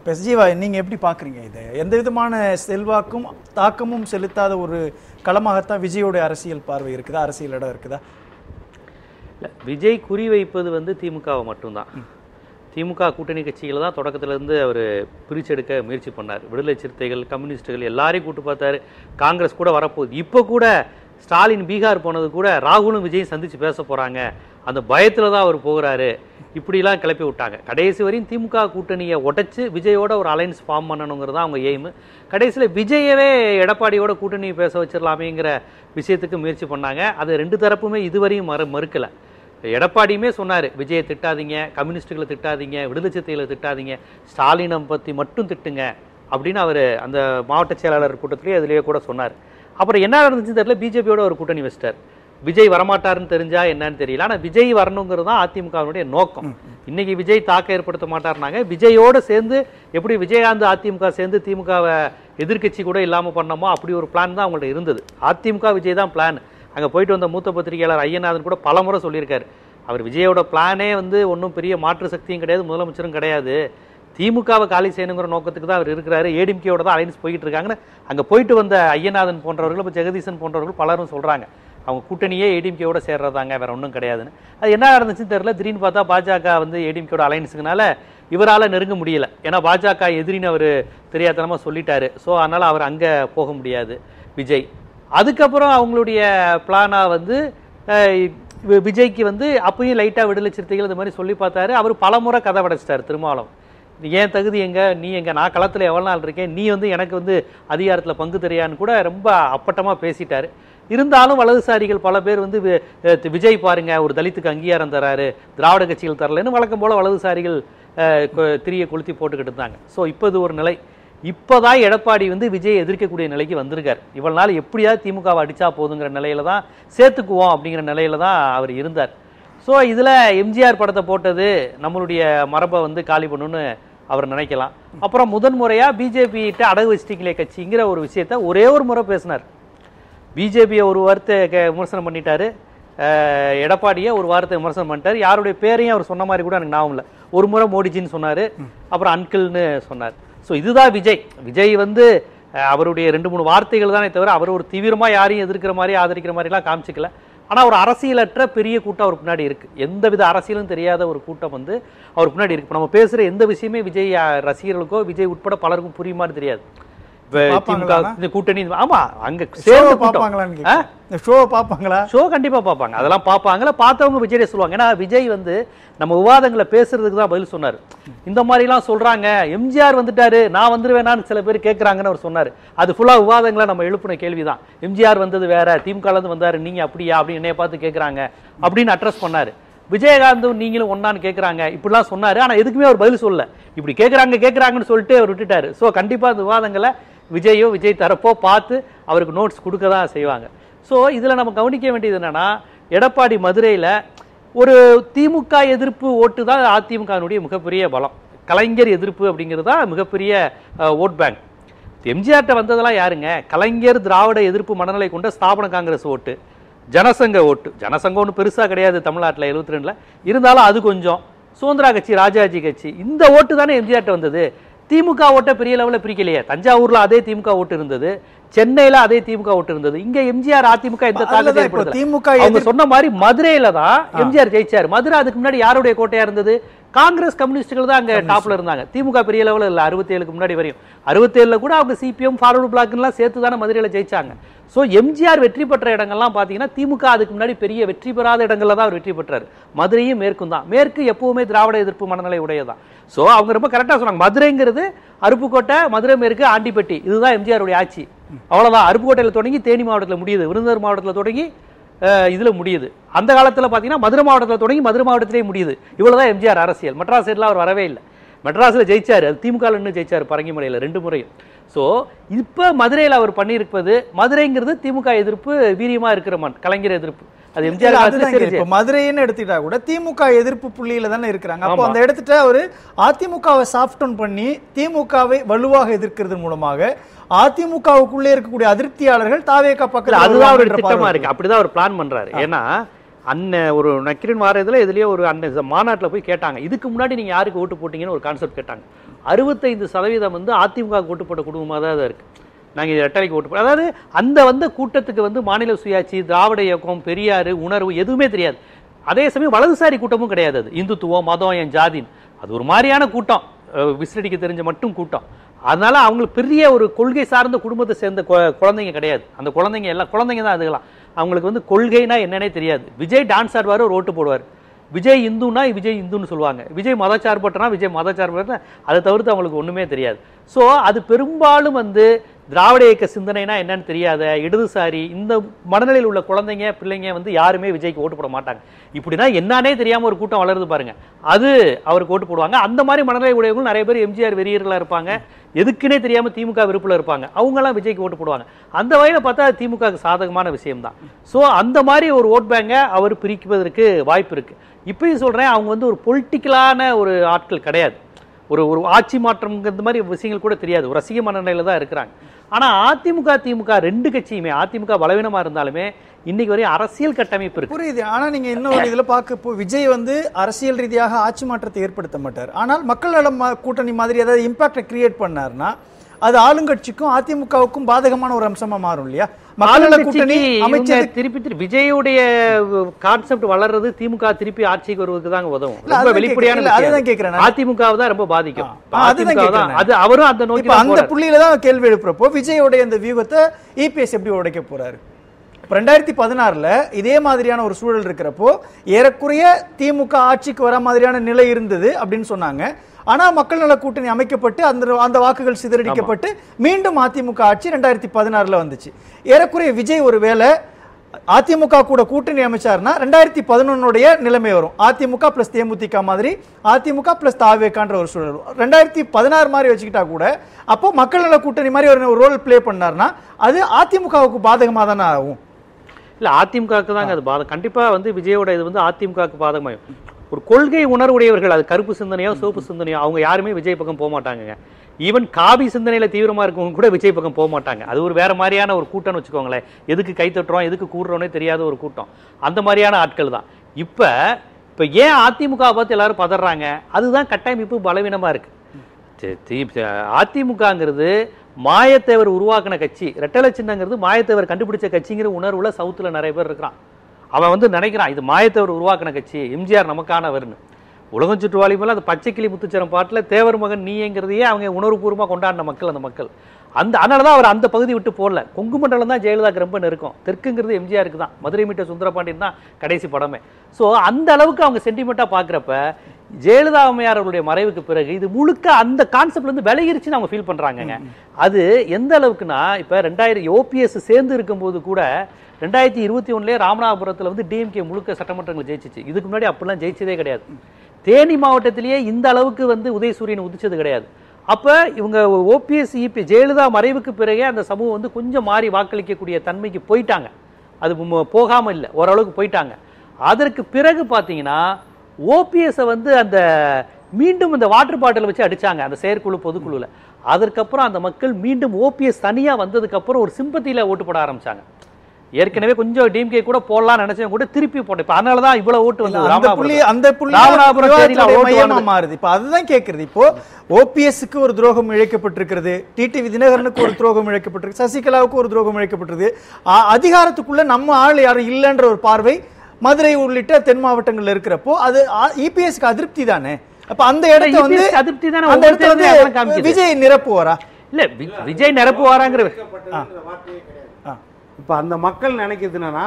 ஜீவா, நீங்க எப்படி பாக்குறீங்க இதை? எந்த விதமான செல்வாக்கும் தாக்கமும் செலுத்தாத ஒரு களமாகத்தான் விஜயோட அரசியல் பார்வை இருக்குதா, அரசியல் இடம் இருக்குதா? இல்லை, விஜய் குறிவைப்பது திமுகவை மட்டும்தான். திமுக கூட்டணி கட்சிகளை தான் தொடக்கத்திலேருந்து அவர் பிரிச்செடுக்க முயற்சி பண்ணார். விடுதலை சிறுத்தைகள், கம்யூனிஸ்டுகள் எல்லாரையும் கூட்டு பார்த்தாரு. காங்கிரஸ் கூட வரப்போகுது. இப்போ கூட ஸ்டாலின் பீகார் போனது கூட ராகுலும் விஜயும் சந்திச்சு பேச போகிறாங்க, அந்த பயத்தில் தான் அவர் போகிறாரு, இப்படிலாம் கிளப்பி விட்டாங்க. கடைசி வரையும் திமுக கூட்டணியை உடைச்சு விஜயோட ஒரு அலைன்ஸ் ஃபார்ம் பண்ணணுங்கிறது தான் அவங்க எய்மு. கடைசியில் விஜயவே எடப்பாடியோட கூட்டணி பேச வச்சிடலாமேங்கிற விஷயத்துக்கு முயற்சி பண்ணாங்க. அது ரெண்டு தரப்புமே இதுவரையும் மறுக்கலை. எடப்பாடியுமே சொன்னார், விஜயை திட்டாதீங்க, கம்யூனிஸ்டுகளை திட்டாதீங்க, விடுதலை சிறுத்தைகளை திட்டாதீங்க, ஸ்டாலினை பற்றி மட்டும் திட்டுங்க அப்படின்னு அவர் அந்த மாவட்ட செயலாளர் கூட்டத்திலேயே அதுலேயே கூட சொன்னார். அப்புறம் என்ன நடந்துச்சுன்னு தெரியல, பிஜேபியோட ஒரு கூட்டணி வச்சிட்டார். விஜய் வரமாட்டாருன்னு தெரிஞ்சா என்னன்னு தெரியல. ஆனால் விஜய் வரணுங்கிறது தான் அதிமுகவினுடைய நோக்கம். இன்னைக்கு விஜய் தாக்க ஏற்படுத்த மாட்டாருனாங்க. விஜயோடு சேர்ந்து எப்படி விஜயகாந்த் அதிமுக சேர்ந்து திமுகவை எதிர்கட்சி கூட இல்லாமல் பண்ணோமோ அப்படி ஒரு பிளான் தான் அவங்கள்ட்ட இருந்தது. அதிமுக விஜய் தான் பிளான். அங்கே போயிட்டு வந்த மூத்த பத்திரிகையாளர் ஐயநாதன் கூட பல முறை சொல்லியிருக்காரு, அவர் விஜயோட பிளானே ஒன்றும் பெரிய மாற்று சக்தியும் கிடையாது, முதலமைச்சரும் கிடையாது, திமுகவை காலி செய்யணுங்கிற நோக்கத்துக்கு தான் அவர் இருக்கிறாரு, ஏடிஎம்கேயோட தான் அலைன்ஸ் போயிட்டு இருக்காங்கன்னு அங்கே போயிட்டு வந்த ஐயநாதன் போன்றவர்கள், இப்போ ஜெகதீசன் போன்றவர்கள் பலரும் சொல்கிறாங்க. அவங்க கூட்டணியே ஏடிஎம்கேயோட சேர்றதாங்க, வேற ஒன்றும் கிடையாதுன்னு. அது என்ன நடந்துச்சுன்னு தெரியல. திடீர்னு பார்த்தா பாஜக ஏடிஎம்கேயோட அலைன்ஸுக்குனால இவரால் நெருங்க முடியல. ஏன்னா பாஜக எதிரின்னு அவர் தெரியாதனமாக சொல்லிட்டாரு. ஸோ அதனால் அவர் அங்கே போக முடியாது விஜய். அதுக்கப்புறம் அவங்களுடைய பிளானாக விஜய்க்கு அப்பயும் லைட்டாக விடுதலை சிறுத்தைகள் இந்த மாதிரி சொல்லி பார்த்தாரு. அவர் பல முறை கதை படைச்சிட்டார். திருமாவளவன், ஏன் தகுதி எங்க, நீ எங்க, நான் களத்தில் எவ்வளோ நாள் இருக்கேன், நீ எனக்கு அதிகாரத்தில் பங்கு தெரியான்னு கூட ரொம்ப அப்பட்டமாக பேசிட்டாரு. இருந்தாலும் வலதுசாரிகள் பல பேர் விஜய் பாருங்க ஒரு தலித்துக்கு அங்கீகாரம் தராரு, திராவிட கட்சிகள் தரலன்னு வழக்கம் போல வலதுசாரிகள் திரிய கொளுத்தி போட்டுக்கிட்டு இருந்தாங்க. ஸோ இப்போ இது ஒரு நிலை. இப்போதான் எடப்பாடி விஜயை எதிர்க்கக்கூடிய நிலைக்கு வந்திருக்கார். இவ்வளவு நாள் எப்படியாவது திமுகவை அடிச்சா போதுங்கிற நிலையில தான், சேர்த்துக்குவோம் அப்படிங்கிற நிலையில தான் அவர் இருந்தார். ஸோ இதில் எம்ஜிஆர் படத்தை போட்டது நம்மளுடைய மரபை காலி பண்ணுன்னு அவர் நினைக்கலாம். அப்புறம் முதன்முறையாக பிஜேபி கிட்ட அடகு வச்சிட்டீங்களே கட்சிங்கிற ஒரு விஷயத்த ஒரே ஒரு முறை பேசினார். பிஜேபியை ஒரு வார்த்தை விமர்சனம் பண்ணிட்டாரு, எடப்பாடியை ஒரு வார்த்தை விமர்சனம் பண்ணிட்டார். யாருடைய பேரையும் அவர் சொன்ன மாதிரி கூட எனக்கு ஞாபகம் இல்லை. ஒரு முறை மோடிஜின்னு சொன்னார், அப்புறம் அன்கிள்னு சொன்னார். ஸோ இதுதான் விஜய். விஜய் அவருடைய 2-3 வார்த்தைகள் தானே தவிர அவர் ஒரு தீவிரமாக யாரையும் எதிர்க்கிற மாதிரி ஆதரிக்கிற மாதிரிலாம் காமிச்சிக்கல. ஆனால் ஒரு அரசியலற்ற பெரிய கூட்டம் அவருக்கு முன்னாடி இருக்கு. எந்தவித அரசியலும் தெரியாத ஒரு கூட்டம் அவருக்கு முன்னாடி இருக்கு. நம்ம பேசுகிற எந்த விஷயமே விஜய் ரசிகர்களுக்கோ விஜய் உட்பட பலருக்கும் புரியுமான்னு தெரியாது. கூட்டணி ஆமா அங்க சேர்ந்து ஷோ கண்டிப்பா பாப்பாங்க. அதெல்லாம் பாப்பாங்களா, பார்த்தவங்க விஜய் சொல்லுவாங்க. ஏன்னா விஜய் நம்ம விவாதங்களை பேசுறதுக்கு தான் பதில் சொன்னாரு. இந்த மாதிரி எல்லாம் சொல்றாங்க, எம்ஜிஆர் வந்துட்டாரு நான் வந்துருவேனான்னு சில பேர் கேட்கறாங்கன்னு அவர் சொன்னாரு. அது ஃபுல்லா விவாதங்களை நம்ம எழுப்பின கேள்விதான். எம்ஜிஆர் வந்தது வேற, திமுக வந்தாரு, நீங்க அப்படியா அப்படின்னு என்னைய பார்த்து கேட்கறாங்க அப்படின்னு அட்ரஸ் பண்ணாரு. விஜயகாந்தும் நீங்களும் ஒன்னான்னு கேட்கறாங்க இப்படிலாம் சொன்னாரு. ஆனா எதுக்குமே அவர் பதில் சொல்லல. இப்படி கேட்கறாங்கன்னு சொல்லிட்டு அவர் விட்டுட்டாரு. ஸோ கண்டிப்பா அந்த விவாதங்களை விஜய் தரப்போ பார்த்து அவருக்கு நோட்ஸ் கொடுக்க தான் செய்வாங்க. ஸோ இதில் நம்ம கவனிக்க வேண்டியது என்னன்னா, எடப்பாடி மதுரையில் ஒரு திமுக எதிர்ப்பு ஓட்டு தான் அதிமுகனுடைய மிகப்பெரிய பலம். கலைஞர் எதிர்ப்பு அப்படிங்கிறது தான் மிகப்பெரிய ஓட் பேங்க். எம்ஜிஆர்ட்ட வந்ததெல்லாம் யாருங்க? கலைஞர் திராவிட எதிர்ப்பு மனநிலை கொண்ட ஸ்தாபன காங்கிரஸ் ஓட்டு, ஜனசங்க ஓட்டு. ஜனசங்கம் ஒன்று பெருசாக கிடையாது தமிழ்நாட்டில் 72 இருந்தாலும் அது கொஞ்சம், சுதந்திரா கட்சி, ராஜாஜி கட்சி, இந்த ஓட்டு தானே எம்ஜிஆர்ட்ட வந்தது. திமுக ஓட்டை பெரிய லெவலில் பிரிக்கலையே. தஞ்சாவூர்ல அதே திமுக ஓட்டு இருந்தது, சென்னையில அதே திமுக ஓட்டு இருந்தது. இங்க எம்ஜிஆர் அதிமுக எந்த தாக்கத்தை ஏற்படுத்தல. அவங்க சொன்ன மாதிரி மதுரையில தான் எம்ஜிஆர் ஜெயிச்சார். மதுரை அதுக்கு முன்னாடி யாருடைய கோட்டையா இருந்தது? காங்கிரஸ், கம்யூனிஸ்டுகள் தான் அங்க டாப்ல இருந்தாங்க. திமுக பெரிய லெவலில் இல்லை 67க்கு முன்னாடி வரையும். 67ல கூட அவங்க சிபிஎம், ஃபார்வர்டு பிளாக்லாம் சேர்த்து தானே மதுரையில ஜெயிச்சாங்க. ஸோ எம்ஜிஆர் வெற்றி பெற்ற இடங்கள்லாம் பார்த்தீங்கன்னா திமுக அதுக்கு முன்னாடி பெரிய வெற்றி பெறாத இடங்கள்ல தான் அவர் வெற்றி பெற்றார். மதுரையும் மேற்கும் தான். மேற்கு எப்பவுமே திராவிட எதிர்ப்பு மனநிலை உடையதான். ஸோ அவங்க ரொம்ப கரெக்டாக சொன்னாங்க, மதுரைங்கிறது அருப்புக்கோட்டை, மதுரை மேற்கு, ஆண்டிப்பட்டி, இதுதான் எம்ஜிஆருடைய ஆட்சி. அவ்வளோதான். அருப்புக்கோட்டையில் தொடங்கி தேனி மாவட்டத்தில் முடியுது, விருதுநகர் மாவட்டத்தில் தொடங்கி இதில் முடியுது. அந்த காலத்தில் பார்த்தீங்கன்னா மதுரை மாவட்டத்தில் தொடங்கி மதுரை மாவட்டத்திலே முடியுது. இவ்வளோதான் எம்ஜிஆர் அரசியல். மெட்ராஸ் சைடில் அவர் வரவே இல்லை. மெட்ராஸில் ஜெயிச்சார், அது திமுக இன்னும் ஜெயிச்சார் பரங்கிமலையில் 2 முறையும். ஸோ இப்போ மதுரையில் அவர் பண்ணியிருப்பது, மதுரைங்கிறது திமுக எதிர்ப்பு வீரியமாக இருக்கிற கலைஞர் எதிர்ப்பு. அது எம்ஜிஆர் மதுரைன்னு எடுத்துக்கிட்டா கூட திமுக எதிர்ப்பு புள்ளியில தானே இருக்கிறாங்க. அப்போ அந்த இடத்துல ஒரு அதிமுகவை சாஃப்ட் டவுன் பண்ணி திமுகவை வலுவாக எதிர்க்கிறது மூலமாக அதிமுகவுக்குள்ளே இருக்கக்கூடிய அதிருப்தியாளர்கள் தாவேகா பக்கத்தில், அதுதான் ஒரு திட்டமா இருக்கு. அப்படிதான் அவர் பிளான் பண்றாரு. ஏன்னா அண்ணன் ஒரு நக்கிரன் வார இதுல எதுலயோ ஒரு அண்ணன் மாநாட்டில் போய் கேட்டாங்க, இதுக்கு முன்னாடி நீங்க யாருக்கு ஓட்டு போட்டீங்கன்னு ஒரு கான்செப்ட் கேட்டாங்க. 65% வந்து அதிமுக ஓட்டு போட்ட குடும்பமாக தான் இருக்கு. நாங்கள் ரெட்டலைக்கு ஓட்டு போட, அதாவது அந்த வந்து கூட்டத்துக்கு வந்து மாநில சுயாட்சி, திராவிட இயக்கம், பெரியார் உணர்வு எதுவுமே தெரியாது. அதே சமயம் வலதுசாரி கூட்டமும் கிடையாது. அது இந்துத்துவம், மதம், என் ஜாதின், அது ஒரு மாதிரியான கூட்டம், விசிலடிக்க தெரிஞ்ச மட்டும் கூட்டம். அதனால அவங்களுக்கு பெரிய ஒரு கொள்கை சார்ந்த குடும்பத்தை சேர்ந்த குழந்தைங்க கிடையாது. அந்த குழந்தைங்க எல்லாம் குழந்தைங்க தான். அதுக்கெல்லாம் அவங்களுக்கு வந்து கொள்கைனா என்னன்னே தெரியாது. விஜய் டான்ஸ் ஆடுவார், ஒரு ஓட்டு போடுவார். விஜய் இந்துனா விஜய் இந்துன்னு சொல்லுவாங்க, விஜய் மதச்சார்பற்றனா விஜய் மதச்சார்பற்ற, அதை தவிர்த்து அவங்களுக்கு ஒண்ணுமே தெரியாது. ஸோ அது பெரும்பாலும் வந்து திராவிட இயக்க சிந்தனைனா என்னன்னு தெரியாத இடதுசாரி இந்த மனநிலையில் உள்ள குழந்தைங்க பிள்ளைங்க வந்து யாருமே விஜய்க்கு ஓட்டு போட மாட்டாங்க. இப்படின்னா என்னன்னே தெரியாம ஒரு கூட்டம் வளருது பாருங்க, அது அவருக்கு ஓட்டு போடுவாங்க. அந்த மாதிரி மனநிலை உடையவங்க நிறைய பேர் எம்ஜிஆர் வெறியர்களா இருப்பாங்க, எதுக்குன்னே தெரியாம திமுக விருப்புல இருப்பாங்க, அவங்க எல்லாம் விஜய்க்கு ஓட்டு போடுவாங்க. அந்த வகையில பார்த்தா திமுக சாதகமான விஷயம் தான். ஸோ அந்த மாதிரி ஒரு ஓட் பேங்க அவர் பிரிக்குவதற்கு வாய்ப்பு இருக்கு. இப்பயும் சொல்றேன், அவங்க வந்து ஒரு பொலிட்டிக்கலான ஒரு ஆட்கள் கிடையாது. ஒரு ஒரு ஆட்சி மாற்றம்ங்கிறது மாதிரி விஷயங்கள் கூட தெரியாது, ஒரு ரசிக மனநிலையில தான் இருக்கிறாங்க. ஆனா அதிமுக திமுக ரெண்டு கட்சியுமே, அதிமுக பலவீனமா இருந்தாலுமே இன்னைக்கு வரையும் அரசியல் கட்டமைப்பு இருக்கு. புரியுது. ஆனா நீங்க இன்னொரு இதுல பார்க்க, விஜய் வந்து அரசியல் ரீதியாக ஆட்சி மாற்றத்தை ஏற்படுத்த மாட்டார். ஆனால் மக்கள் நல கூட்டணி மாதிரி ஏதாவது இம்பாக்டை கிரியேட் பண்ணாருன்னா அது ஆளுங்கட்சிக்கும் அதிமுகவுக்கும் பாதகமான ஒரு அம்சமா மாறும் இல்லையா? மக்கள் நல கூட்டணி அமைச்சர் திருப்பி விஜயுடைய கான்செப்ட் வளர்றது திமுக திருப்பி ஆட்சிக்கு வருவதற்கு தான் உதவும். ரொம்ப வெளிப்படையான அதுதான் கேக்குறேன். அதிமுக தான் ரொம்ப பாதிக்கும். அது அவரும் அந்த நோக்கி அந்த புள்ளியில தான் கேள்வி எழுப்புறப்போ விஜயோடைய இந்த வியூகத்தை இபிஎஸ் எப்படி உடைக்க போறாரு? 2016ல இதே மாதிரியான ஒரு சூழல் இருக்கிறப்போ ஏறக்குறைய திமுக ஆட்சிக்கு வர மாதிரியான நிலை இருந்தது அப்படின்னு சொன்னாங்க. ஆனா மக்கள் நல கூட்டணி அமைக்கப்பட்டு அந்த வாக்குகள் சிதறடிக்கப்பட்டு மீண்டும் அதிமுக ஆட்சி 2016ல வந்துச்சு. ஏறக்குறைய விஜய் ஒரு வேளை அதிமுக கூட கூட்டணி அமைச்சார்னா 2011 நிலைமை வரும். அதிமுக பிளஸ் தேமுதிக மாதிரி, அதிமுக பிளஸ் தாவேகான்ற ஒரு சூழல். 2016 மாதிரி வச்சுக்கிட்டா கூட அப்போ மக்கள் நல கூட்டணி மாதிரி ஒரு ரோல் பிளே பண்ணார்னா அது அதிமுகவுக்கு பாதகமாக தானே ஆகும். இல்ல அதிமுகவுக்கு தாங்க அது பாதகம். கண்டிப்பா வந்து விஜயோட இது வந்து அதிமுகவுக்கு பாதகமாகும். ஒரு கொள்கை உணர்வுடையவர்கள், அது கருப்பு சிந்தனையோ சிவப்பு சிந்தனையோ, அவங்க யாருமே விஜய் பக்கம் போக மாட்டாங்க. ஈவன் காவி சிந்தனையில தீவிரமா இருக்கவங்க கூட விஜய் பக்கம் போக மாட்டாங்க. அது ஒரு வேற மாதிரியான ஒரு கூட்டம்னு வச்சுக்கோங்களேன். எதுக்கு கை தட்டுறோம் எதுக்கு கூடுறோன்னே தெரியாத ஒரு கூட்டம், அந்த மாதிரியான ஆட்கள் தான். இப்ப ஏன் அதிமுக பார்த்து எல்லாரும் பதறாங்க? அதுதான் கட்டமைப்பு பலவீனமா இருக்கு. அதிமுகங்கிறது மாயத்தேவர் உருவாக்கின கட்சி, ரெட்டலை சின்னங்கிறது மாயத்தேவர் கண்டுபிடிச்ச கட்சிங்கிற உணர்வுல சவுத்துல நிறைய பேர் இருக்கிறான். அவன் வந்து நினைக்கிறான் இது மாயத்தேவர் உருவாக்கின கட்சி, எம்ஜிஆர் நமக்கானவர்னு. உலகம் சுற்றுவாளி போல அந்த பச்சைக்கிளி முத்துச்சரம் பாட்டில் தேவர் மகன் நீங்கிறதையே அவங்க உணர்வுபூர்வமாக கொண்டாடின மக்கள் அந்த மக்கள். அதனாலதான் அவர் அந்த பகுதி விட்டு போடல. கொங்கு மண்டலம் தான் ஜெயலலிதாக்கு ரொம்ப நெருக்கம், தெற்குங்கிறது எம்ஜிஆருக்கு தான். மதுரை மீட்ட சுந்தரபாண்டியன் தான் கடைசி படமே. ஸோ அந்த அளவுக்கு அவங்க சென்டிமெண்டா பாக்குறப்ப ஜெயலலிதா அம்மையார் அவருடைய மறைவுக்கு பிறகு இது முழுக்க அந்த கான்செப்ட்ல இருந்து விலகிருச்சுன்னு அவங்க ஃபீல் பண்றாங்க. அது எந்த அளவுக்குன்னா இப்ப 2000 ஓபிஎஸ் சேர்ந்து இருக்கும்போது கூட 2021 ராமநாதபுரத்துல வந்து டிஎம்கே முழுக்க சட்டமன்றங்கள் ஜெயிச்சிச்சு. இதுக்கு முன்னாடி அப்படிலாம் ஜெயிச்சதே கிடையாது. தேனி மாவட்டத்திலேயே இந்த அளவுக்கு வந்து உதயசூரியன் உதிச்சது கிடையாது. அப்ப இவங்க ஓபிஎஸ் இபி ஜெயலலிதா மறைவுக்கு பிறகே அந்த சமூகம் வந்து கொஞ்சம் மாறி வாக்களிக்கக்கூடிய தன்மைக்கு போயிட்டாங்க. அது போகாம இல்லை, ஓரளவுக்கு போயிட்டாங்க. அதற்கு பிறகு பாத்தீங்கன்னா ஓபிஎஸ் வந்து அந்த மீண்டும் இந்த வாட்டர் பாட்டில் வச்சு அடிச்சாங்க அந்த செயற்குழு பொதுக்குழுல. அதற்கப்புறம் அந்த மக்கள் மீண்டும் ஓபிஎஸ் தனியா வந்ததுக்கு அப்புறம் ஒரு சிம்பத்தியில ஓட்டு போட ஆரம்பிச்சாங்க. ஏற்கனவே கொஞ்சம் டிஎம்கே கூட போடலாம் நினைச்சவங்க கூட திருப்பி போட்டேன். இப்ப அதனாலதான் இவ்வளவு ஓட்டு வந்து ராமநாதபுரம் மாறுது. இப்ப அதுதான் கேக்குறது. இப்போ ஓபிஎஸ்க்கு ஒரு துரோகம் இழைக்கப்பட்டிருக்கிறது, டிடிவி தினகரனுக்கு ஒரு துரோகம் இழைக்கப்பட்டிருக்கு, சசிகலாவுக்கு ஒரு துரோகம் இழைக்கப்பட்டிருக்கு. அதிகாரத்துக்குள்ள நம்ம ஆள் யாரும் இல்லைன்ற ஒரு பார்வை மதுரை உள்ளிட்ட தென் மாவட்டங்கள்ல இருக்கிறப்போ அது இபிஎஸ்க்கு அதிருப்தி தானே. அப்ப அந்த இடத்துல வந்து அதிருப்தி தானே, அந்த இடத்துல வந்து விஜய் நிரப்புவாரா? இல்ல விஜய் நிரப்புவாராங்கிற இப்ப அந்த மக்கள் நினைக்கிறது என்னன்னா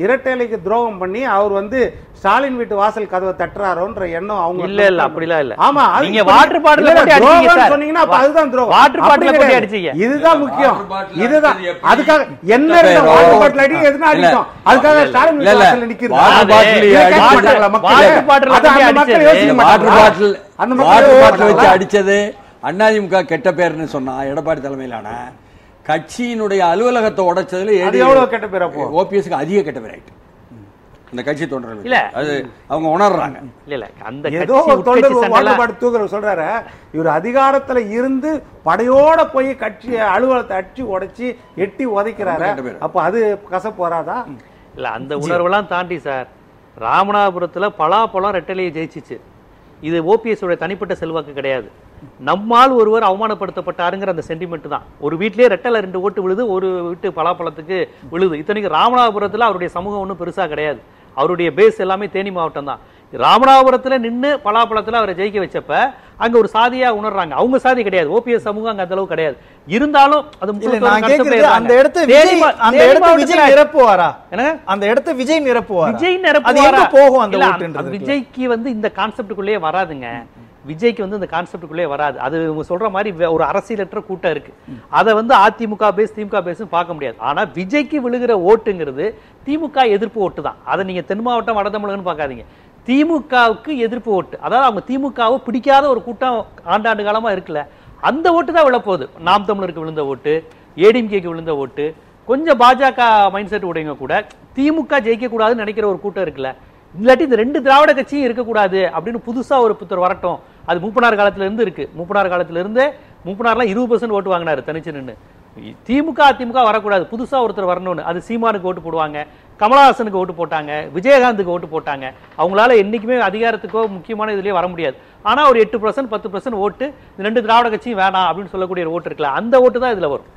இரட்டைலைக்கு துரோகம் பண்ணி அவர் வந்து ஸ்டாலின் வீட்டு வாசல் கதவை தட்டுறாரோன்ற எண்ணம் அவங்க இல்ல அப்படிலாம் இல்ல. ஆமா, நீங்க வாட்டர் பாட்டில போட்டு அடிச்சீங்க சார் சொன்னீங்கன்னா அப்ப அதுதான் துரோகம். வாட்டர் பாட்டில போட்டு அடிச்சீங்க, இதுதான் முக்கியம். இதுதான் அதுக்காக என்ன வாட்டர் பாட்டில் அடி எதுனா அடிக்கும், அதுக்காக ஸ்டாலின் வீட்டு வாசல்ல நிக்குது. வாட்டர் பாட்டில் வச்சு அடிச்சது அதிமுக கெட்ட பேர்னு சொன்னா எடப்பாடி தலைமையிலான கட்சியினுடைய அலுவலகத்தை உடைச்சதுல எவ்வளவு கெட்ட பேர், அப்போ ஓபிஎஸ்க்கு அதிக கெட்ட பேர் ஆயிட்டு அந்த கட்சி தொண்டர்கள் இல்ல அது அவங்க உணர்றாங்க. இல்ல அந்த ஏதோ தொண்டர் தூக்குற சொல்றாரு, இவர் அதிகாரத்துல இருந்து படையோட போய் கட்சி அலுவலகத்தை அடிச்சு உடைச்சு எட்டி உதைக்கிறாரு, அப்ப அது கசப்பு வராதா? இல்ல அந்த உணர்வெல்லாம் தாண்டி சார், ராமநாதபுரத்துல பலாப்பழம் ரெட்டலையை ஜெயிச்சிச்சு. இது ஓபிஎஸ் உடைய தனிப்பட்ட செல்வாக்கு கிடையாது. நம்மால் ஒருவர் அவமானப்படுத்தப்பட்டாருங்கிற அந்த சென்டிமெண்ட் தான். ஒரு வீட்லயே ரெட்டல 2 ஓட்டு விழுது, ஒரு வீட்டு பலாப்பழத்துக்கு விழுது. இத்தனைக்கு ராமநாதபுரத்துல அவருடைய சமூகம் ஒன்றும் பெருசா கிடையாது. அவருடைய பேஸ் எல்லாமே தேனி மாவட்டம் தான். ராமநாதபுரத்துல நின்று பலாப்பழத்துல அவரை ஜெயிக்க வச்சப்ப அங்க ஒரு சாதியா உணர்றாங்க. அவங்க சாதி கிடையாது, ஓபிஎஸ் சமூகம் அங்க அந்த அளவு கிடையாது. இருந்தாலும் அது அந்த இடத்தை விஜய் நிரப்புவாரா? அந்த இடத்தை விஜய் நிரப்புவாரா? விஜய் நிரப்புவாரா போகும் அந்த ஓட்டுன்றது? விஜய்க்கு வந்து இந்த கான்செப்டுக்குள்ளேயே வராதுங்க. விஜய்க்கு வந்து இந்த கான்செப்டுக்குள்ளே வராது. அது சொல்ற மாதிரி ஒரு அரசியலற்ற கூட்டம் இருக்கு. அதை வந்து அதிமுக பேஸ் திமுக பேஸ் பார்க்க முடியாது. ஆனா விஜய்க்கு விழுகிற ஓட்டுங்கிறது திமுக எதிர்ப்பு ஓட்டு தான். அதை நீங்க தென் மாவட்டம் வட தமிழகம்னு பார்க்காதீங்க. திமுகவுக்கு எதிர்ப்பு ஓட்டு, அதாவது அவங்க திமுகவை பிடிக்காத ஒரு கூட்டம் ஆண்டாண்டு காலமா இருக்குல்ல, அந்த ஓட்டு தான் விழப்போகுது. நாம் தமிழருக்கு விழுந்த ஓட்டு, ஏடிஎம்கேக்கு விழுந்த ஓட்டு, கொஞ்சம் பாஜக மைண்ட் செட் உடையவங்க கூட திமுக ஜெயிக்க கூடாதுன்னு நினைக்கிற ஒரு கூட்டம் இருக்குல்ல, இல்லாட்டி இந்த 2 திராவிட கட்சியும் இருக்கக்கூடாது அப்படின்னு புதுசா ஒரு புத்தர் வரட்டும். அது மூப்பனார் காலத்துல இருந்து இருக்கு. மூப்பனார் காலத்துல இருந்தே மூப்பனார்லாம் 20% ஓட்டு வாங்கினாரு தனிச்சு நின்று. திமுக அதிமுக வரக்கூடாது, புதுசா ஒருத்தர் வரணும்னு. அது சீமானுக்கு ஓட்டு போடுவாங்க, கமலஹாசனுக்கு ஓட்டு போட்டாங்க, விஜயகாந்துக்கு ஓட்டு போட்டாங்க. அவங்களால என்னைக்குமே அதிகாரத்துக்கோ முக்கியமான இதுலயே வர முடியாது. ஆனா ஒரு 8% 10% ஓட்டு 2 திராவிட கட்சியும் வேணாம் அப்படின்னு சொல்லக்கூடிய ஒரு ஓட்டு இருக்குல்ல, அந்த ஓட்டு தான் இதுல வரும்.